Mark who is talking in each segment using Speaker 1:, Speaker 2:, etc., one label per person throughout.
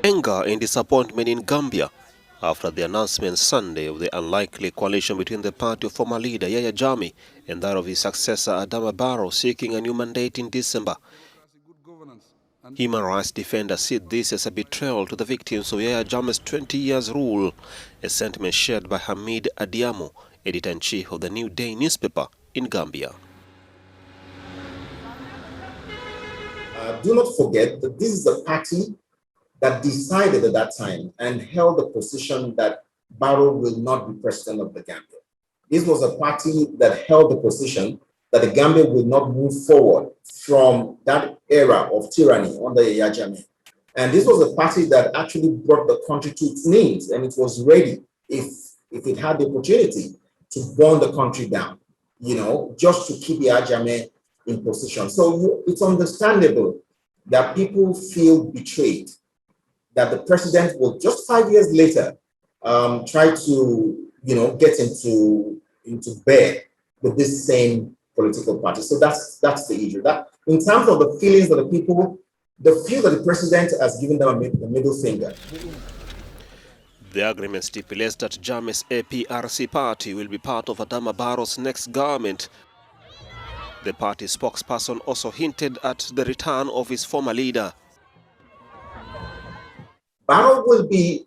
Speaker 1: Anger and disappointment in Gambia after the announcement Sunday of the unlikely coalition between the party of former leader Yahya Jammeh and that of his successor Adama Barrow seeking a new mandate in December. Human rights defenders see this as a betrayal to the victims of Yahya Jammeh's 20 years rule, a sentiment shared by Hamid Adiamo, editor-in-chief of the New Day newspaper in Gambia.
Speaker 2: Do not forget that this is a party that decided at that time and held the position that Barrow will not be president of the Gambia. This was a party that held the position that the Gambia will not move forward from that era of tyranny under Yahya Jammeh. And this was a party that actually brought the country to its knees, and it was ready, if it had the opportunity, to burn the country down, just to keep Yahya Jammeh in position. So it's understandable that people feel betrayed that the president will just 5 years later try to get into bed with this same political party. So that's the issue. That in terms of the feelings of the people, they feel that the president has given them a middle finger.
Speaker 1: The agreement stipulates that Jammeh's APRC party will be part of Adama Barrow's next government. The party spokesperson also hinted at the return of his former leader.
Speaker 2: Barrow will be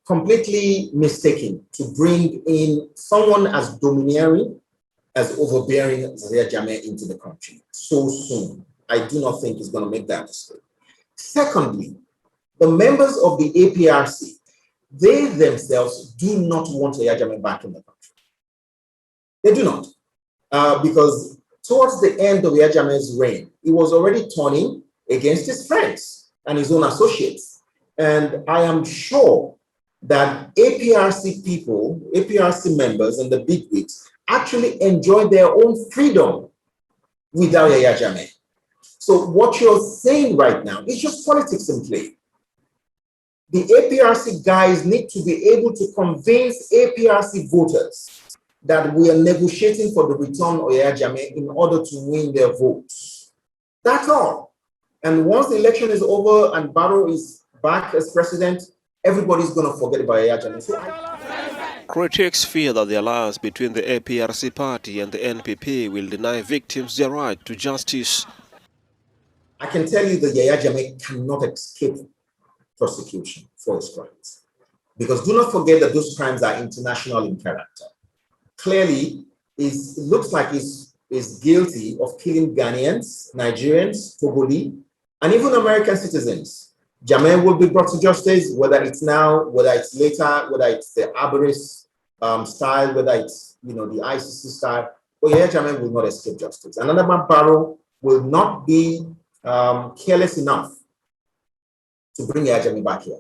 Speaker 2: completely mistaken to bring in someone as domineering, as overbearing as Yahya Jammeh into the country so soon. I do not think he's going to make that mistake. Secondly, the members of the APRC, they themselves do not want Yahya Jammeh back in the country. They do not. Because towards the end of Yahya Jammeh's reign, he was already turning against his friends and his own associates. And I am sure that APRC people, APRC members and the bigwigs actually enjoy their own freedom without Yahya Jammeh. So what you're saying right now is just politics in play. The APRC guys need to be able to convince APRC voters that we are negotiating for the return of Yahya Jammeh in order to win their votes. That's all. And once the election is over and Barrow is back as president, everybody's going to forget about Yahya Jammeh.
Speaker 1: Critics fear that the alliance between the APRC party and the NPP will deny victims their right to justice.
Speaker 2: I can tell you that Yahya Jammeh cannot escape prosecution for his crimes. Because do not forget that those crimes are international in character. Clearly, it looks like he's guilty of killing Ghanaians, Nigerians, Togolese, and even American citizens. Jammeh will be brought to justice, whether it's now, whether it's later, whether it's the Arborist style, whether it's the ICC style. But Yahya Jammeh will not escape justice. And Adama Barrow will not be careless enough to bring Yahya Jammeh back here.